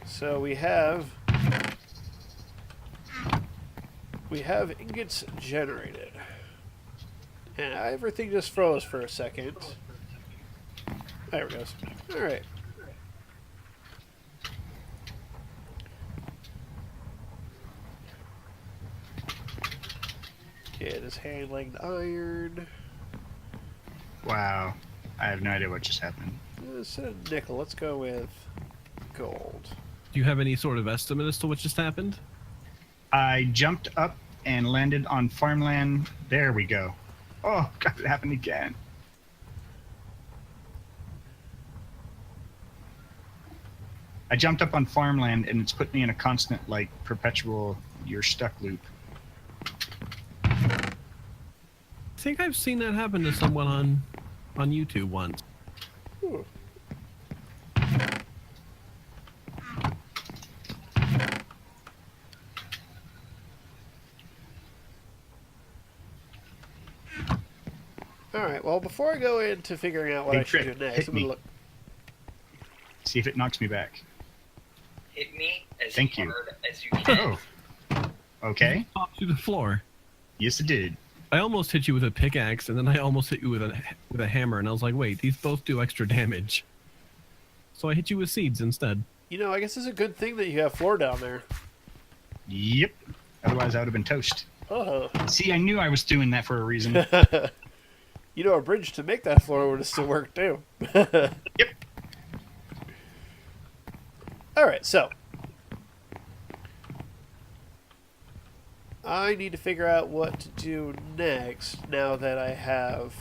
So we have ingots generated. And everything just froze for a second. There it goes. Alright. It is handling iron. Wow. I have no idea what just happened. Instead of nickel, let's go with gold. Do you have any sort of estimate as to what just happened? I jumped up and landed on farmland. There we go. Oh, God, it happened again. I jumped up on farmland and it's put me in a constant, like, perpetual you're stuck loop. I think I've seen that happen to someone on YouTube once. Ooh. Alright, well, before I go into figuring out what Hey, I should Tryp, do next, hit I'm gonna me. look. See if it knocks me back. Hit me as Thank you. hard as you can. Oh. Okay. Popped through the floor. Yes, it did. I almost hit you with a pickaxe, and then I almost hit you with a hammer, and I was like, wait, these both do extra damage. So I hit you with seeds instead. You know, I guess it's a good thing that you have floor down there. Yep. Otherwise, I would have been toast. Oh. See, I knew I was doing that for a reason. You know, a bridge to make that floor would have still worked too. Yep. Alright, so. I need to figure out what to do next now that I have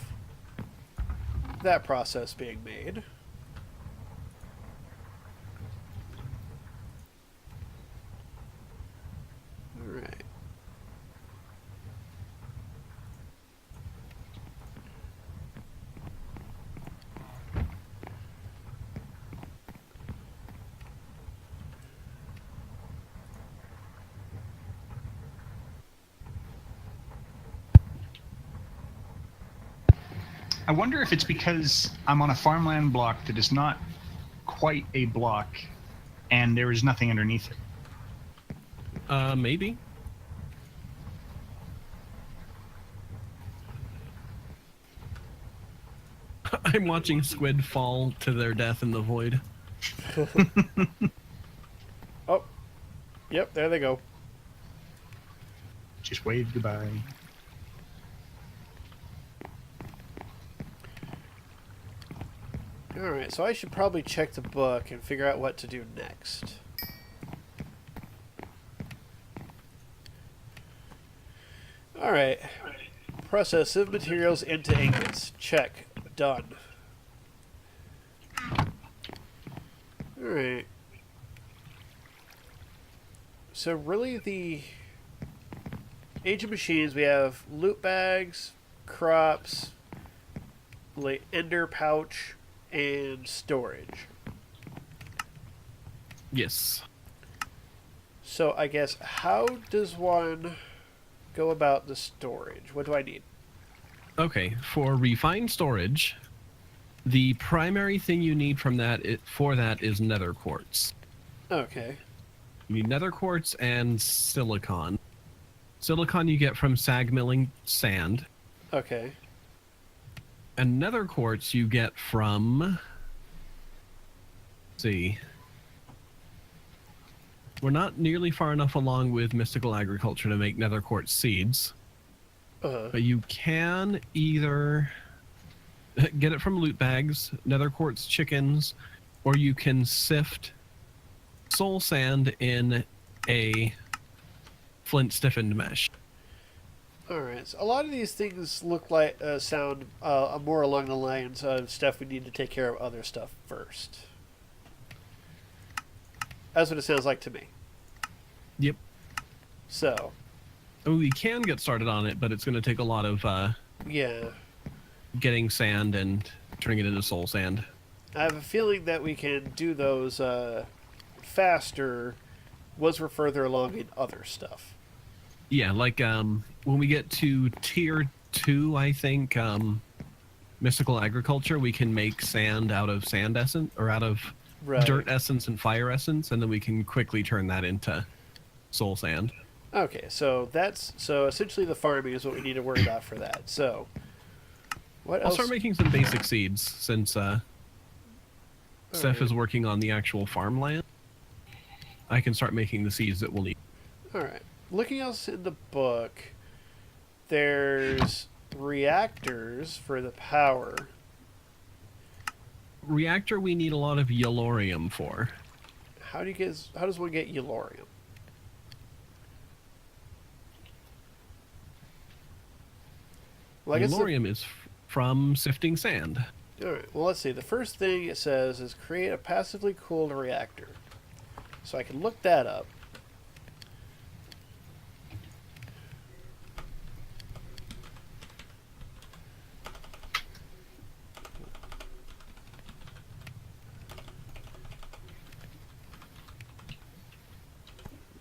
that process being made. Alright. I wonder if it's because I'm on a farmland block that is not quite a block, and there is nothing underneath it. Maybe. I'm watching squid fall to their death in the void. Oh. Yep, there they go. Just wave goodbye. Alright, so I should probably check the book and figure out what to do next. Alright. Process of materials into ingots. Check. Done. Alright. So really the Age of Machines, we have loot bags, crops, like ender pouch, and storage. Yes. So I guess how does one go about the storage? What do I need? Okay, for refined storage, the primary thing you need from that for that is nether quartz. Okay. You need nether quartz and silicon. Silicon you get from sag milling sand, Okay. and nether quartz you get from. Let's see. We're not nearly far enough along with mystical agriculture to make nether quartz seeds. But you can either get it from loot bags, nether quartz chickens, or you can sift soul sand in a flint stiffened mesh. Alright, so a lot of these things look like, sound more along the lines of stuff we need to take care of other stuff first. That's what it sounds like to me. Yep. So. We can get started on it, but it's going to take a lot of Yeah. getting sand and turning it into soul sand. I have a feeling that we can do those faster once we're further along in other stuff. Yeah, like when we get to tier 2, I think, mystical agriculture, we can make sand out of sand essence, or out of Right. dirt essence and fire essence, and then we can quickly turn that into soul sand. Okay, so essentially the farming is what we need to worry about for that. So, what I'll else? start making some basic seeds since Seph right. is working on the actual farmland. I can start making the seeds that we'll need. All right. Looking else in the book, there's reactors for the power. Reactor, we need a lot of yellorium for. How does one get yellorium? Well, Yellorium is from sifting sand. All right. Well, let's see. The first thing it says is create a passively cooled reactor. So I can look that up.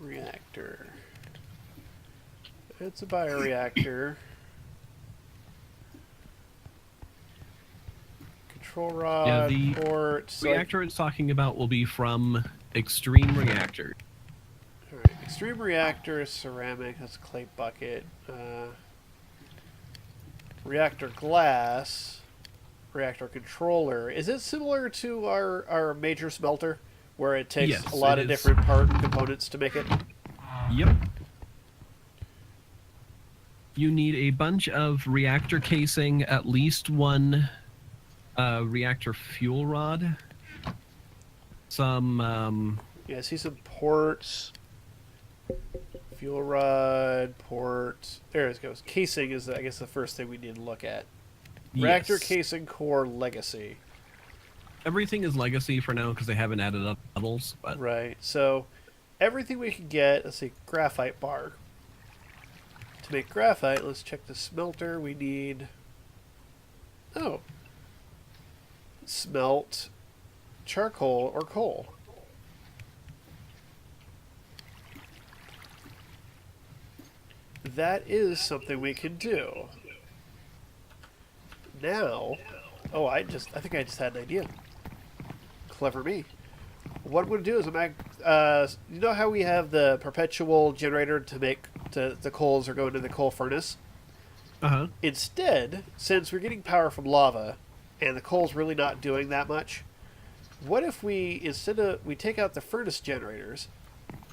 Reactor. It's a bioreactor. Control rod, Yeah, the port. reactor it's talking about will be from extreme reactor. Alright, extreme reactor, ceramic, that's a clay bucket. Reactor glass, reactor controller. Is it similar to our major smelter, where it takes Yes, a lot it of is. different part components to make it? Yep. You need a bunch of reactor casing, at least one reactor fuel rod, some Yeah, I see some ports, fuel rod, port. There it goes. Casing is, I guess, the first thing we need to look at. Reactor yes. casing core legacy. Everything is legacy for now because they haven't added up levels. But Right. So everything we can get. Let's see, graphite bar. To make graphite, let's check the smelter. We need. Oh. Smelt charcoal or coal. That is something we can do. Now, oh, I think I just had an idea. Clever me. What I'm going to do is you know how we have the perpetual generator to make the coals are going to the coal furnace? Instead, since we're getting power from lava and the coal's really not doing that much, what if we take out the furnace generators,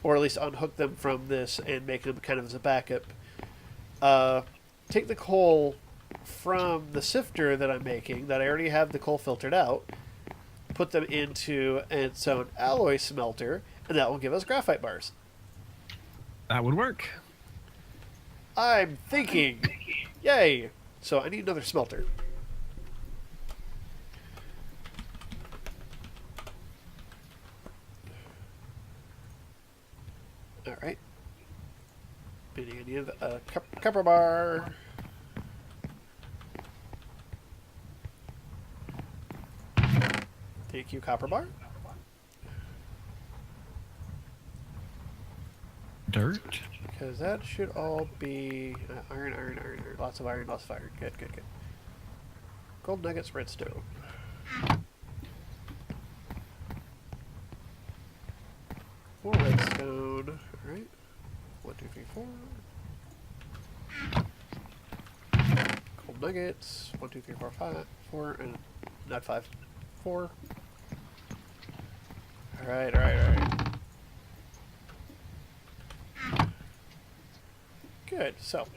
or at least unhook them from this and make them kind of as a backup, take the coal from the sifter that I'm making, that I already have the coal filtered out, put them into its own alloy smelter, and that will give us graphite bars. that would work. I'm thinking! Yay! So I need another smelter. Alright. Meaning I need a copper bar. Thank you, copper bar. Dirt. Because that should all be iron, iron, iron, iron. Lots of iron, lots of iron. Good, good, good. Gold nuggets, redstone. More redstone. Alright. 1, 2, 3, 4. Gold nuggets. 1, 2, 3, 4, 5. 4, and not 5. 4. Alright, alright, alright. Good, so.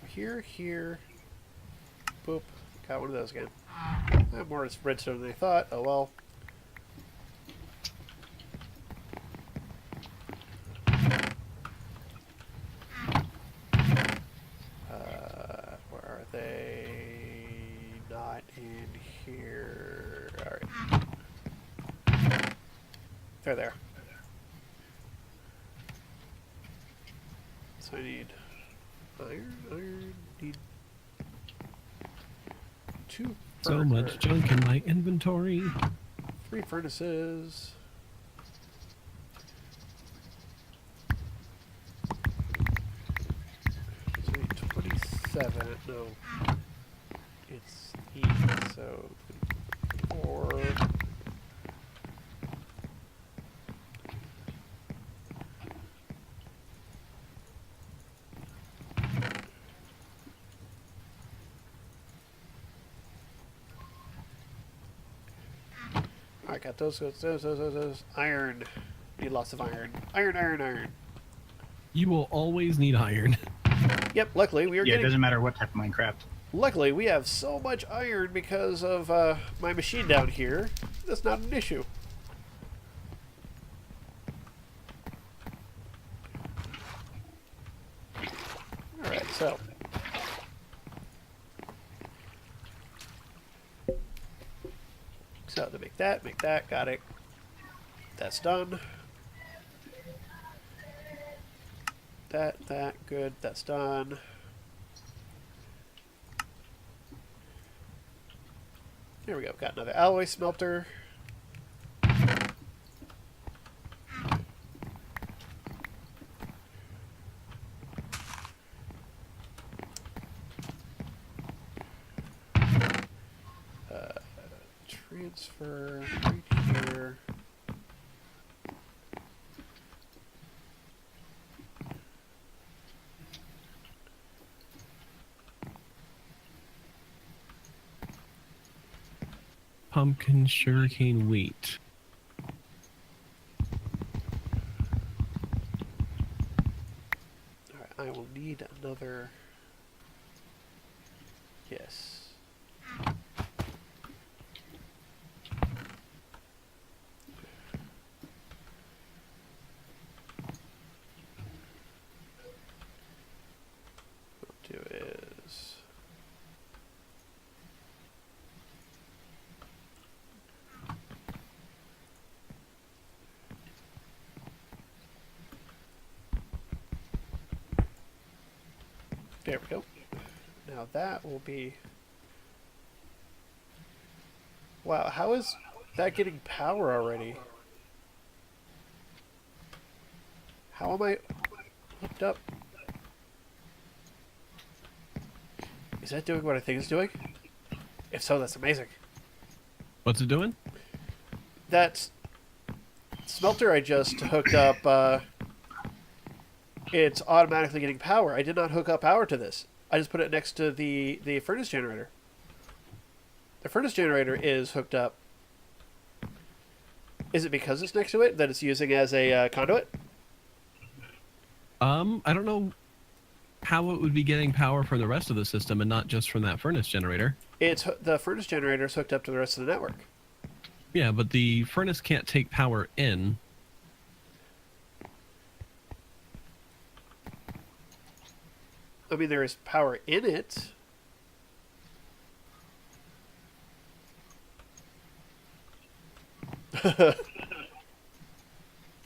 Here, here. Boop. Got one of those again. I have more redstone than I thought. Oh well. Where are they? Not in here. Alright. They're there. So I need iron, need 2 So much junk in my inventory. 3 furnaces. So I need 27. No. It's 8, so 24. Alright, got those. Iron. Need lots of iron. Iron. You will always need iron. Yep, luckily we are Yeah, it getting... doesn't matter what type of Minecraft. Luckily, we have so much iron because of my machine down here. That's not an issue. Alright, so. So, to make that, got it. That's done. That, good, that's done. There we go, got another alloy smelter. Transfer right here. Pumpkin, sugarcane, wheat. Alright, I will need another... Yes. What I'll do is... There we go. Now that will be... Wow, how is that getting power already? How am I hooked up? Is that doing what I think it's doing? If so, that's amazing. What's it doing? That smelter I just hooked up, it's automatically getting power. I did not hook up power to this. I just put it next to the furnace generator. The furnace generator is hooked up. Is it because it's next to it that it's using as a conduit? I don't know how it would be getting power from the rest of the system and not just from that furnace generator. It's the furnace generator is hooked up to the rest of the network. Yeah, but the furnace can't take power in. I mean, there is power in it.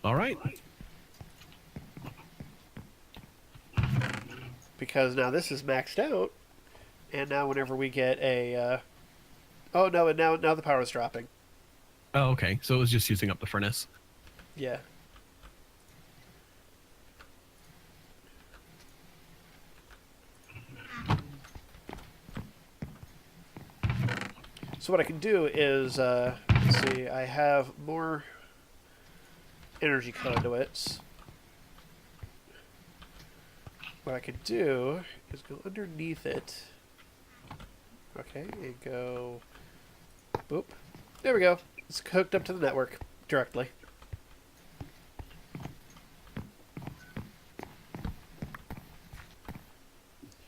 All right. Because now this is maxed out, and now whenever we get a... Oh, no, and now the power is dropping. Oh, okay. So it was just using up the furnace. Yeah. So what I can do is, let's see, I have more energy conduits. What I could do is go underneath it. Okay, and go... Boop. There we go. It's hooked up to the network directly.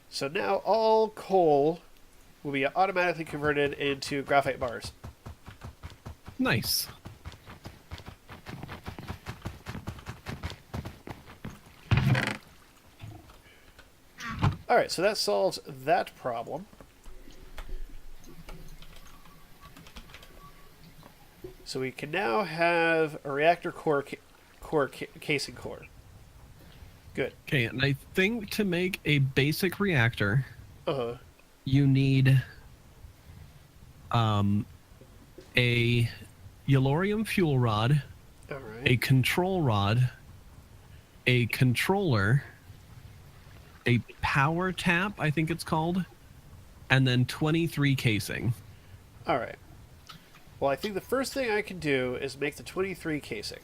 So now all coal will be automatically converted into graphite bars. Nice. Alright, so that solves that problem. So we can now have a reactor casing core. Good. Okay, and I think to make a basic reactor, Uh-huh. you need a yellorium fuel rod, Alright. a control rod, a controller, a power tap, I think it's called, and then 23 casing. Alright. Well, I think the first thing I can do is make the 23 casing.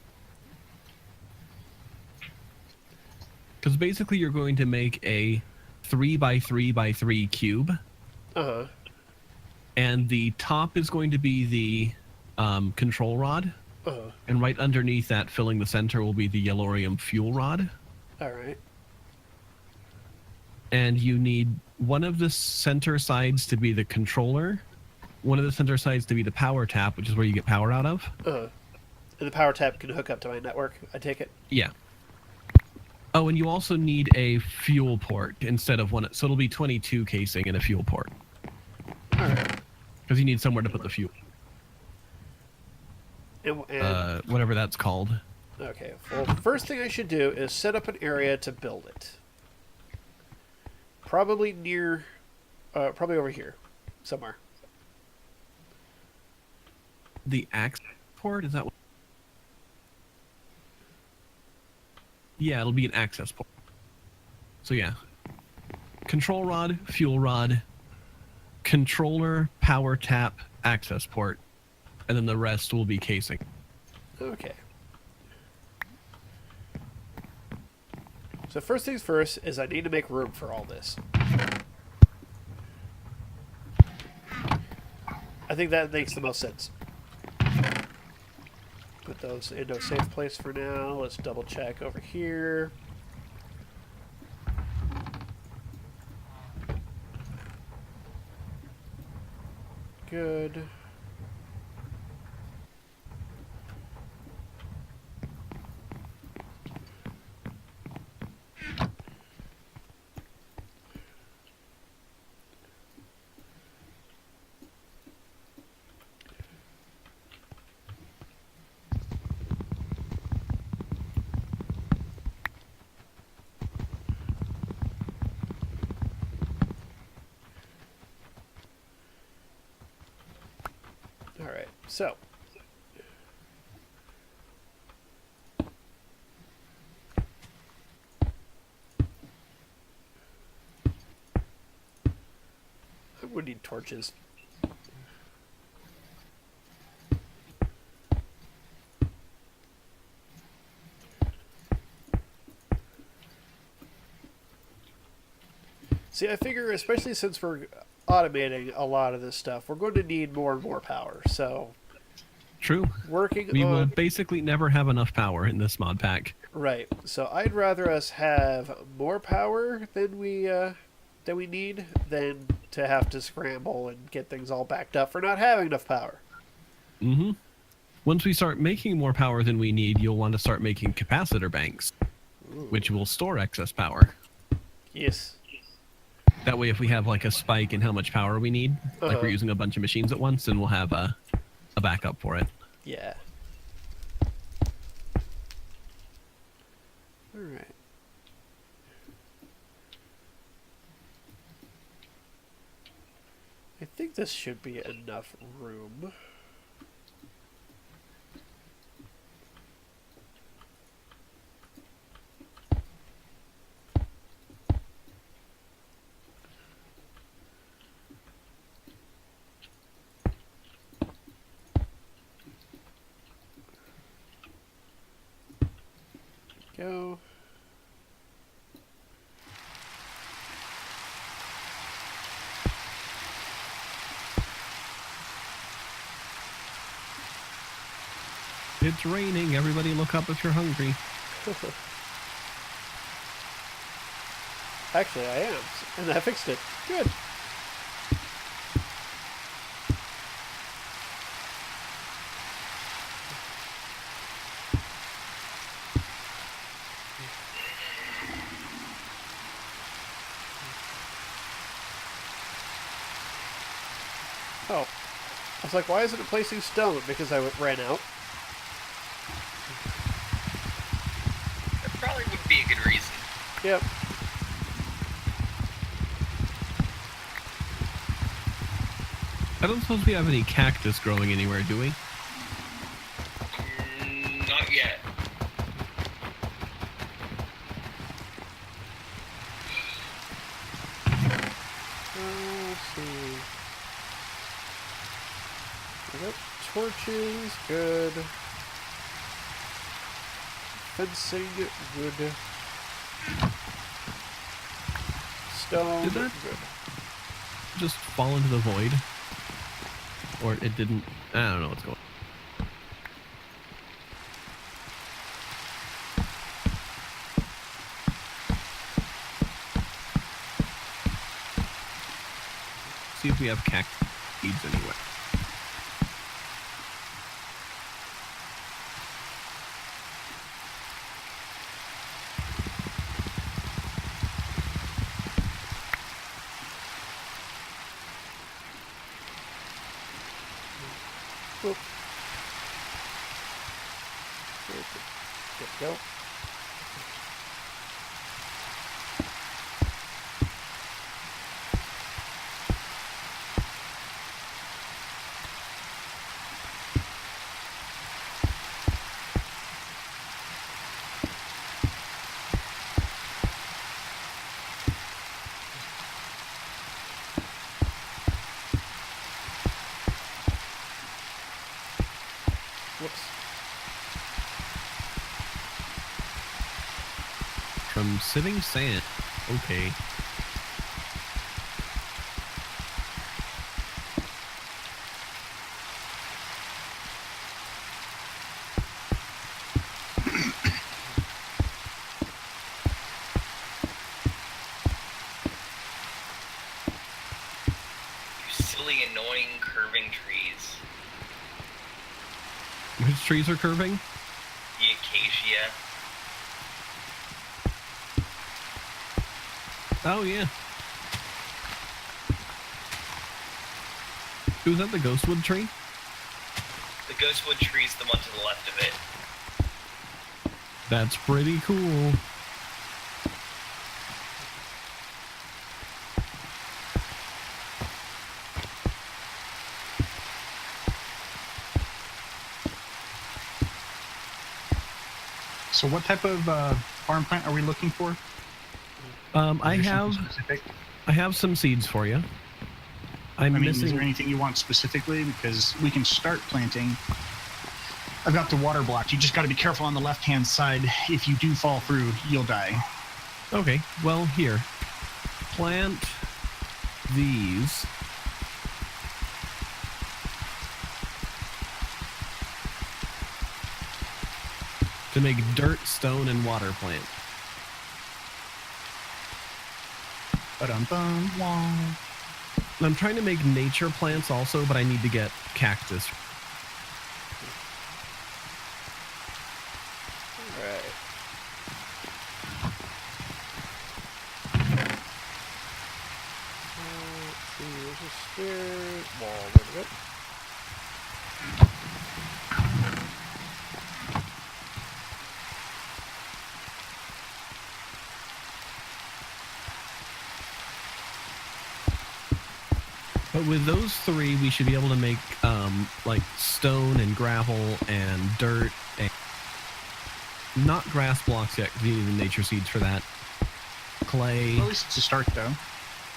Because basically you're going to make a 3x3x3 cube. Uh-huh. And the top is going to be the control rod. And right underneath that, filling the center, will be the yellorium fuel rod. All right. And you need one of the center sides to be the controller, one of the center sides to be the power tap, which is where you get power out of. And the power tap can hook up to my network, I take it? Yeah. Oh, and you also need a fuel port instead of one. So it'll be 22 casing and a fuel port. All right. Because you need somewhere to put the fuel. And whatever that's called. Okay. Well, the first thing I should do is set up an area to build it. Probably near... probably over here. Somewhere. The access port? Is that what... Yeah, it'll be an access port. So yeah. Control rod, fuel rod, controller, power tap, access port. And then the rest will be casing. Okay. So first things first is I need to make room for all this. I think that makes the most sense. Put those into a safe place for now. Let's double check over here. Good. Alright, so. I'm going to need torches. See, I figure, especially since we're automating a lot of this stuff, we're going to need more and more power. So, true. We will basically never have enough power in this mod pack. Right. So I'd rather us have more power than we need than to have to scramble and get things all backed up for not having enough power. Mm-hmm. Once we start making more power than we need, you'll want to start making capacitor banks, which will store excess power. Yes. That way, if we have like a spike in how much power we need, like we're using a bunch of machines at once, then we'll have a backup for it. Yeah. All right. I think this should be enough room. Go. It's raining. Everybody look up if you're hungry. Actually, I am. And I fixed it. Good. Oh. I was like, why isn't it placing stone? Because I ran out. That probably would be a good reason. Yep. I don't suppose we have any cactus growing anywhere, do we? Not yet. Let's see. I got torches, good. Fencing, good. Stone, Did that good. just fall into the void? Or it didn't? I don't know what's going on. See if we have cactus seeds anywhere. Oop. There we go. Whoops. From sitting sand. Okay. You silly, annoying, curving trees. Which trees are curving? The acacia. Oh, yeah. Was that the ghostwood tree? The ghostwood tree's the one to the left of it. That's pretty cool. So what type of farm plant are we looking for? I Is there have something specific? I have some seeds for you. I'm I mean, missing. is there anything you want specifically? Because we can start planting. I've got the water blocked. You just got to be careful on the left-hand side. If you do fall through, you'll die. Okay, well, here. Plant these. To make dirt, stone, and water plant. Ba-dum-bum, wah. I'm trying to make nature plants also, but I need to get cactus. Alright. Let's see, there's a spirit wall. There we go. But with those three, we should be able to make like stone and gravel and dirt and not grass blocks yet, because you need the nature seeds for that. Clay. Well, at least it's a start, though.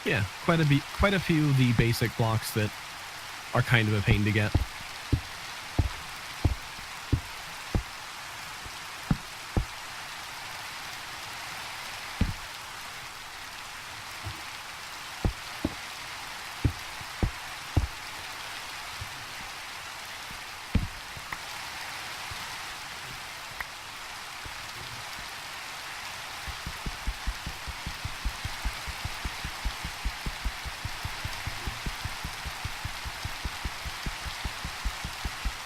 Yeah, quite a few of the basic blocks that are kind of a pain to get.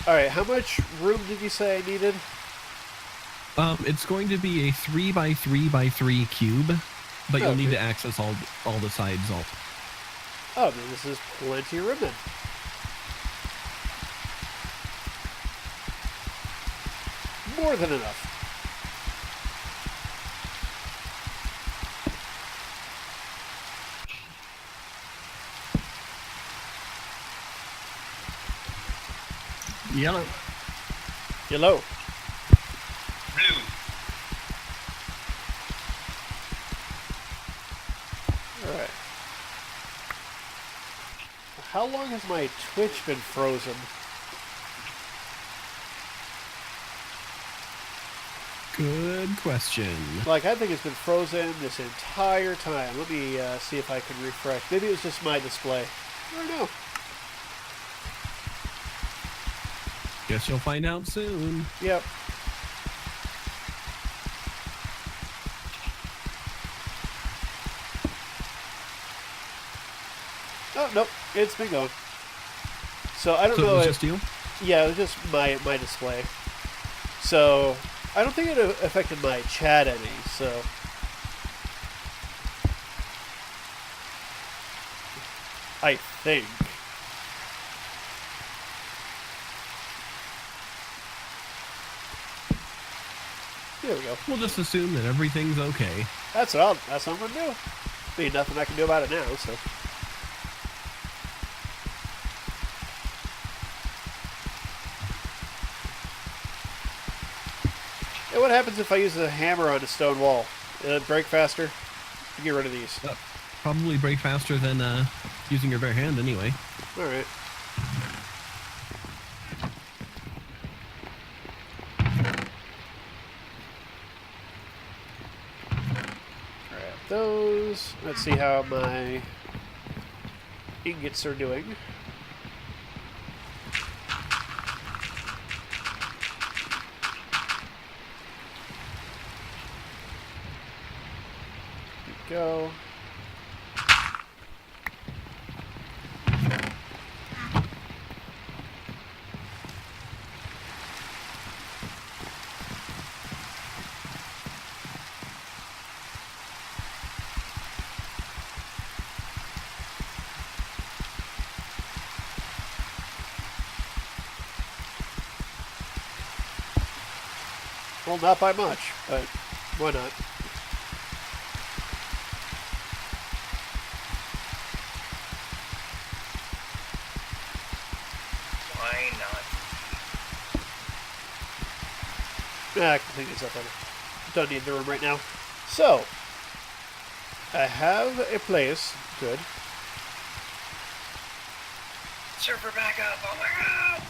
Alright, how much room did you say I needed? It's going to be a 3x3x3 cube, but you'll need Okay. to access all the sides. Oh, then this is plenty of room then. More than enough. Yellow. Yellow. Blue. Alright. How long has my Twitch been frozen? Good question. Like, I think it's been frozen this entire time. Let me see if I can refresh. Maybe it was just my display. I don't know. Guess you'll find out soon. Yep. Oh, nope. It's been going. So I don't So know it was if... just you? Yeah, it was just my display. So I don't think it affected my chat any, so... I think. There we go. We'll just assume that everything's okay. That's what I'm gonna do. Be nothing I can do about it now, so. Hey, what happens if I use a hammer on a stone wall? It'll break faster? Get rid of these. Probably break faster than using your bare hand anyway. Alright. Grab those. Let's see how my ingots are doing. Go. Well, not by much, but why not? Why not? I can clean these up later. Don't need the room right now. So, I have a place. Good. Server backup! Oh my god!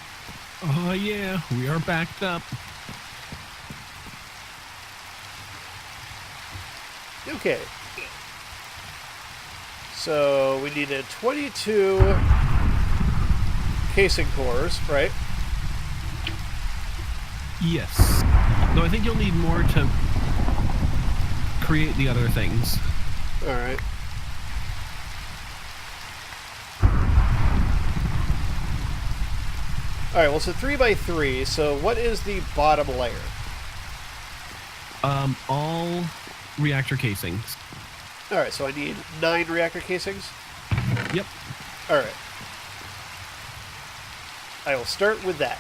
Oh yeah, we are backed up. Okay. So, we needed 22 casing cores, right? Yes. Though I think you'll need more to create the other things. Alright. Alright, well, so 3x3, so what is the bottom layer? All reactor casings. Alright, so I need 9 reactor casings? Yep. Alright. I will start with that.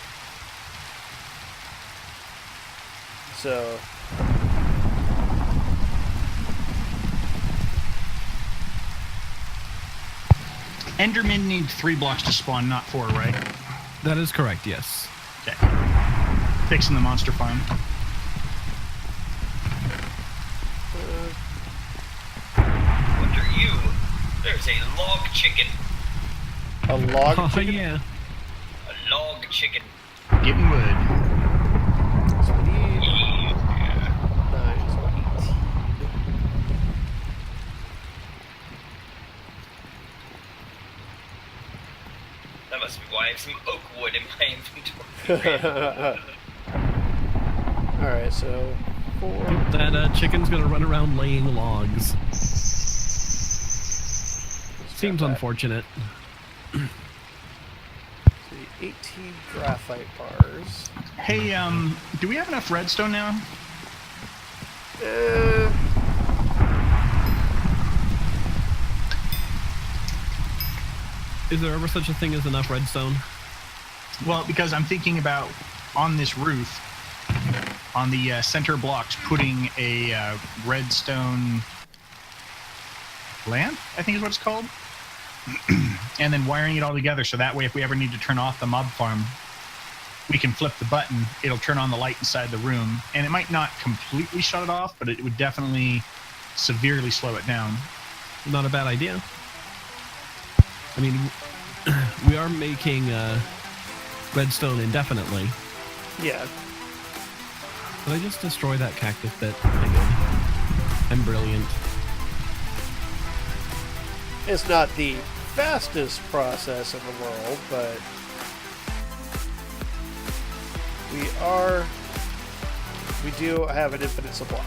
So... Endermen need 3 blocks to spawn, not 4, right? That is correct, yes. Okay. Fixing the monster farm. Under you, there's a log chicken. a log Oh chicken? yeah. A log chicken. Getting wood. So we need Yeah. 9, so 18. That must be why I have some oak wood in my inventory. Alright, so 4. That chicken's gonna run around laying logs. Seems Got that. unfortunate. So 18 graphite bars. Hey, do we have enough redstone now? Is there ever such a thing as enough redstone? Well, because I'm thinking about on this roof, on the center blocks, putting a redstone lamp, I think is what it's called. And then wiring it all together so that way if we ever need to turn off the mob farm, we can flip the button, it'll turn on the light inside the room. And it might not completely shut it off, but it would definitely severely slow it down. Not a bad idea. I mean, we are making redstone indefinitely. Yeah. Did I just destroy that cactus bit? I did. I'm brilliant. It's not the fastest process in the world, but we do have an infinite supply.